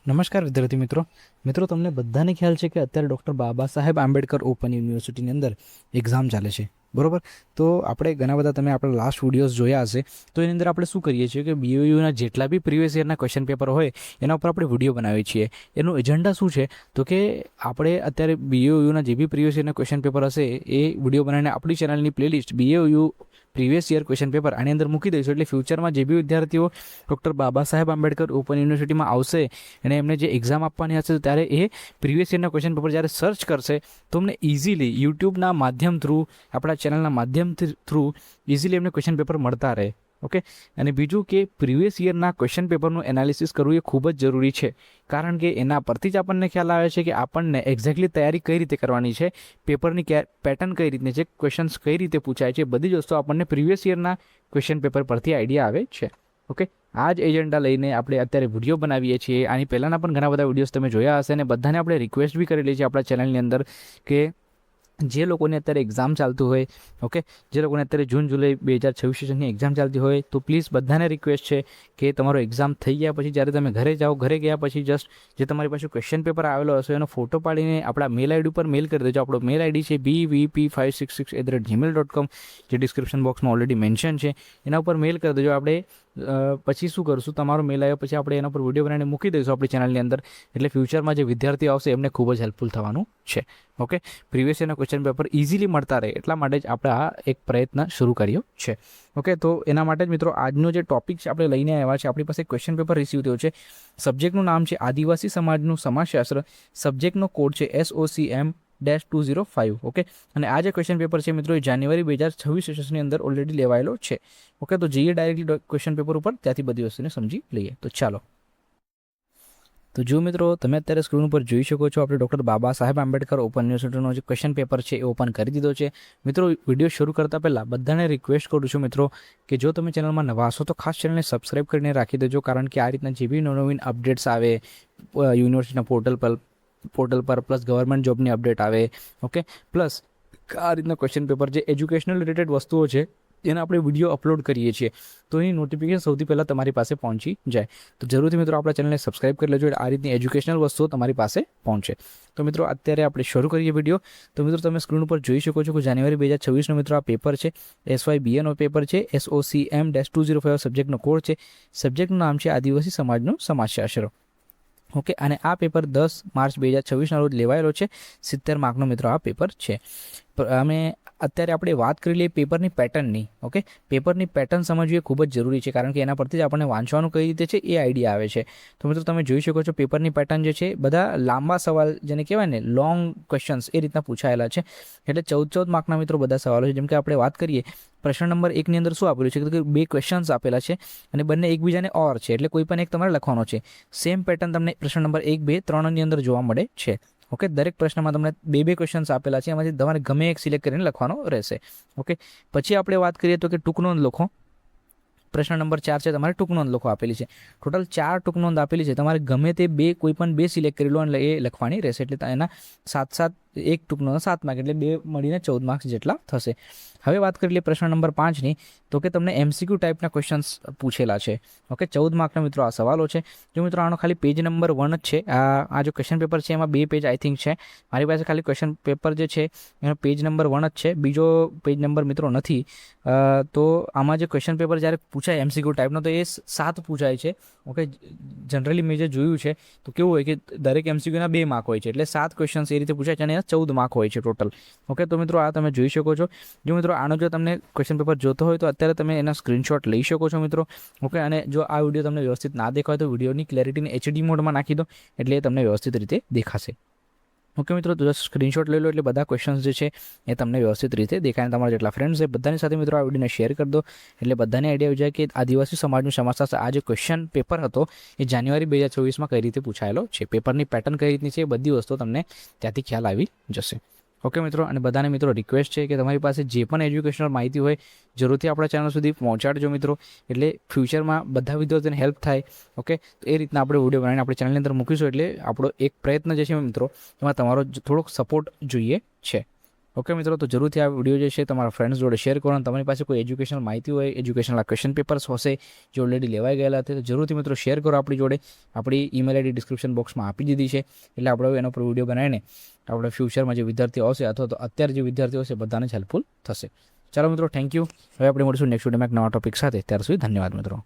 નમસ્કાર વિદ્યાર્થી મિત્રો તમને બધાને ખ્યાલ છે કે અત્યારે ડૉક્ટર બાબા સાહેબ આંબેડકર ઓપન યુનિવર્સિટીની અંદર એક્ઝામ ચાલે છે, બરાબર. તો આપણે ઘણા બધા તમે આપણા લાસ્ટ વિડીયોઝ જોયા હશે. તો એની અંદર આપણે શું કરીએ છીએ કે બીઓયુના જેટલા બી પ્રીવિયસ યરના ક્વેશ્ચન પેપર હોય એના ઉપર આપણે વિડીયો બનાવીએ છીએ. એનું એજન્ડા શું છે તો કે આપણે અત્યારે બીઓયુના જે બી પ્રીવિયસ યરના ક્વેશ્ચન પેપર હશે એ વિડીયો બનાવીને આપણી ચેનલની playlist બીઓયુ previous year question paper આની અંદર મૂકી દઈશું. એટલે ફ્યુચરમાં જે બી વિદ્યાર્થીઓ ડૉક્ટર બાબા સાહેબ આંબેડકર ઓપન યુનિવર્સિટીમાં આવશે અને એમને જે એક્ઝામ આપવાની હશે ત્યારે એ પ્રીવિયસ યરના ક્વેશ્ચન પેપર જ્યારે સર્ચ કરશે તો અમને ઇઝીલી યુટ્યુબના માધ્યમ થ્રુ, આપણા ચેનલના માધ્યમ થ્રુ ઇઝીલી એમને ક્વેશ્ચન પેપર મળતા રહે. ઓકે. અને બીજું કે પ્રીવિયસ યરના ક્વેશ્ચન પેપરનું એનાલિસિસ કરવું એ ખૂબ જ જરૂરી છે, કારણ કે એના પરથી જ આપણને ખ્યાલ આવે છે કે આપણને એક્ઝેક્ટલી તૈયારી કઈ રીતે કરવાની છે, પેપરની પેટર્ન કઈ રીતની છે, ક્વેશ્ચન્સ કઈ રીતે પૂછાય છે, બધી જ વસ્તુ આપણને પ્રીવિયસ યરના ક્વેશ્ચન પેપર પરથી આઈડિયા આવે છે. ઓકે. આ જ એજન્ડા લઈને આપણે અત્યારે વિડીયો બનાવીએ છીએ. આની પહેલાંના પણ ઘણા બધા વિડીયોઝ તમે જોયા હશે અને બધાને આપણે રિક્વેસ્ટ બી કરેલી છે આપણા ચેનલની અંદર કે જે લોકોને અત્યારે એક્ઝામ ચાલતું હોય, ઓકે, જે લોકોને અત્યારે જૂન જુલાઈ 2026 સેશનની એક્ઝામ ચાલતી હોય તો પ્લીઝ બધાને રિક્વેસ્ટ છે કે તમારો એક્ઝામ થઈ ગયા પછી જ્યારે તમે ઘરે જાઓ, ઘરે ગયા પછી જસ્ટ જે તમારી પાસે ક્વેશ્ચન પેપર આવેલો હશે એનો ફોટો પાડીને આપણા મેલ આઈડી ઉપર મેલ કરી દેજો. આપણો મેલ આઈડી છે bvp566@gmail.com, જે ડિસ્ક્રિપ્શન બોક્સમાં ઓલરેડી મેન્શન છે. એના ઉપર મેલ કરી દેજો. આપણે પછી શું કરશું, તમારો મેલ આવ્યો પછી આપણે એના પર વિડીયો બનાવીને મૂકી દઈશું આપણી ચેનલની અંદર. એટલે ફ્યુચરમાં જે વિદ્યાર્થીઓ આવશે એમને ખૂબ જ હેલ્પફુલ થવાનું છે. ઓકે. પ્રીવિયસ યરના ક્વેશ્ચન પેપર ઇઝીલી મળતા રહે એટલા માટે જ આપણે આ એક પ્રયત્ન શરૂ કર્યો છે. ઓકે. તો એના માટે જ મિત્રો આજનો જે ટોપિક છે આપણે લઈને આવ્યા છે, આપણી પાસે ક્વેશ્ચન પેપર રિસીવ થયો છે. સબ્જેક્ટનું નામ છે આદિવાસી સમાજનું સમાજશાસ્ત્ર. સબ્જેક્ટનો કોડ છે SOCM-205. ઓકે. અને આ જે ક્વેશ્ચન પેપર છે મિત્રો એ જાન્યુઆરી 2026 સેશનની અંદર ઓલરેડી લેવાયેલો છે. ઓકે. તો જઈએ ડાયરેક્ટલી ક્વેશ્ચન પેપર ઉપર, ત્યાંથી બધી વસ્તુને સમજી લઈએ. તો ચાલો. તો જો મિત્રો તમે અત્યારે સ્ક્રીન ઉપર જોઈ શકો છો આપણે ડૉક્ટર બાબા સાહેબ આંબેડકર ઓપન યુનિવર્સિટીનો જે ક્વેશ્ચન પેપર છે એ ઓપન કરી દીધો છે. મિત્રો વિડીયો શરૂ કરતાં પહેલાં બધાને રિક્વેસ્ટ કરું છું મિત્રો કે જો તમે ચેનલમાં નવા હશો તો ખાસ ચેનલને સબસ્ક્રાઈબ કરીને રાખી દેજો, કારણ કે આ રીતના જે બી નવીન અપડેટ્સ આવે યુનિવર્સિટીના પોર્ટલ પર પ્લસ ગવર્મેન્ટ જોબની અપડેટ આવે, ઓકે, પ્લસ આ રીતના ક્વેશ્ચન પેપર જે એજ્યુકેશનલ રિલેટેડ વસ્તુઓ છે એના આપણે વિડીયો અપલોડ કરીએ છીએ તો એની નોટિફિકેશન સૌથી પહેલાં તમારી પાસે પહોંચી જાય. તો જરૂરથી મિત્રો આપણા ચેનલને સબસ્ક્રાઈબ કરી લેજો, આ રીતની એજ્યુકેશનલ વસ્તુઓ તમારી પાસે પહોંચે. તો મિત્રો અત્યારે આપણે શરૂ કરીએ વિડીયો. તો મિત્રો તમે સ્ક્રીન ઉપર જોઈ શકો છો કે જાન્યુઆરી 2026નો મિત્રો આ પેપર છે, SYBAનો પેપર છે, SOCM-205 સબ્જેક્ટનો કોડ છે. સબ્જેક્ટનું નામ છે આદિવાસી સમાજનું સમાજશાસ્ત્ર. ઓકે. અને આ પેપર 10 માર્ચ 2026ના રોજ લેવાયેલો છે. 70 માર્કનો મિત્રો આ પેપર છે. અમે અત્યારે આપણે વાત કરી લઈએ પેપરની પેટર્નની. ઓકે. પેપરની પેટર્ન સમજવી એ ખૂબ જ જરૂરી છે, કારણ કે એના પરથી જ આપણને વાંચવાનું કઈ રીતે છે એ આઈડિયા આવે છે. તો મિત્રો તમે જોઈ શકો છો પેપરની પેટર્ન જે છે બધા લાંબા સવાલ, જેને કહેવાય ને લોંગ ક્વેશ્ચન્સ, એ રીતના પૂછાયેલા છે. એટલે 14 માર્કના મિત્રો બધા સવાલો છે. જેમ કે આપણે વાત કરીએ પ્રશ્ન નંબર 1ની અંદર શું આપેલું છે કે 2 ક્વેશ્ચન્સ આપેલા છે અને બંને એકબીજાને ઓર છે, એટલે કોઈ પણ એક તમારે લખવાનો છે. સેમ પેટર્ન તમને પ્રશ્ન નંબર 1, 2, 3ની અંદર જોવા મળે છે. ઓકે. દરેક પ્રશ્નમાં તમને 2 ક્વેશ્ચન્સ આપેલા છે, એમાંથી તમારે ગમે એક સિલેક્ટ કરીને લખવાનો રહેશે. ઓકે. પછી આપણે વાત કરીએ તો કે ટૂંક નોંધ લખો. પ્રશ્ન નંબર 4 છે, તમારે ટૂંક નોંધ લખો આપેલી છે. ટોટલ 4 ટૂંક નોંધ આપેલી છે. તમારે ગમે તે કોઈ પણ 2 સિલેક્ટ કરી લો અને એ લખવાની રહેશે. એટલે એના 7 એક ટૂંક નોંધ 7 માર્ક, એટલે 2 મળીને 14 માર્ક્સ જેટલા થશે. હવે વાત કરી લઈએ પ્રશ્ન નંબર 5ની, તો કે તમને MCQ ટાઈપના ક્વેશ્ચન્સ પૂછેલા છે. ઓકે. 14 માર્કના મિત્રો આ સવાલો છે. જો મિત્રો આનો ખાલી પેજ નંબર 1 જ છે. આ જો ક્વેશ્ચન પેપર છે એમાં 2 પેજ આઈ થિંક છે. મારી પાસે ખાલી ક્વેશ્ચન પેપર જે છે એનો પેજ નંબર 1 જ છે, બીજો પેજ નંબર મિત્રો નથી. તો આમાં જે ક્વેશ્ચન પેપર જ્યારે પૂછાય MCQ ટાઈપનો તો એ 7 પૂછાય છે. ઓકે. જનરલી મેં જે જોયું છે તો કેવું હોય કે દરેક MCQના 2 માર્ક હોય છે, એટલે 7 ક્વેશ્ચન્સ એ રીતે પૂછાય છે અને 14 માર્ક હોય છે ટોટલ. ઓકે. તો મિત્રો આ તમે જોઈ શકો છો. જો મિત્રો આનો જો તમને ક્વેશ્ચન પેપર જોતો હોય તો અત્યારે તમે એના સ્ક્રીનશોટ લઈ શકો છો મિત્રો. ઓકે. અને જો આ વિડીયો તમને વ્યવસ્થિત ના દેખાય તો વિડીયોની ક્લેરિટીને HD મોડમાં નાખી દો, એટલે એ તમને વ્યવસ્થિત રીતે દેખાશે. ઓકે મિત્રો, તો સ્ક્રીનશોટ લઈ લો એટલે બધા ક્વેશ્ચન્સ જે છે એ તમને વ્યવસ્થિત રીતે દેખાય. તમારા જેટલા ફ્રેન્ડ્સ છે બધાની સાથે મિત્રો આ વિડીયોને શેર કરી દો, એટલે બધાને આઈડિયા આવી જાય કે આદિવાસી સમાજનું સમાજશાસ્ત્ર આ જે ક્વેશ્ચન પેપર હતો એ જાન્યુઆરી 2024માં કઈ રીતે પૂછાયેલો છે, પેપરની પેટર્ન કઈ રીતની છે, એ બધી વસ્તુઓ તમને ત્યાંથી ખ્યાલ આવી જશે. ઓકે મિત્રો. અને બધાને મિત્રો રિક્વેસ્ટ છે કે તમારી પાસે જે પણ એજ્યુકેશનલ માહિતી હોય જરૂરથી આપણા ચેનલ સુધી પહોંચાડજો મિત્રો, એટલે ફ્યુચરમાં બધા વિદ્યાર્થીઓને હેલ્પ થાય. ઓકે. તો એ રીતના આપણે વિડીયો બનાવીને આપણી ચેનલની અંદર મૂકીશું, એટલે આપણો એક પ્રયત્ન જે છે મિત્રો એમાં તમારો થોડોક સપોર્ટ જોઈએ છે. ઓકે મિત્રો, તો જરૂરથી આ વિડીયો જે છે તમારા ફ્રેન્ડ્સ જોડે શેર કરો અને તમારી પાસે કોઈ એજ્યુકેશનલ માહિતી હોય, એજ્યુકેશનલ ક્વેશ્ચન પેપર્સ હશે જે ઓલરેડી લેવાઈ ગયેલા હતા, તો જરૂરથી મિત્રો શેર કરો આપણી જોડે. આપણી ઈમેલ આઈડી ડિસ્ક્રિપ્શન બોક્સમાં આપી દીધી છે, એટલે આપણે એના પર વિડીયો બનાવીને આપણે ફ્યુચરમાં જે વિદ્યાર્થીઓ આવશે અથવા તો અત્યારે જે વિદ્યાર્થીઓ હશે બધાને જ હેલ્પફુલ થશે. ચાલો મિત્રો, થેન્ક યુ. હવે આપણે મળીશું નેક્સ્ટ વિડીયોમાં એક નવા ટોપિક સાથે. ત્યાર સુધી ધન્યવાદ મિત્રો.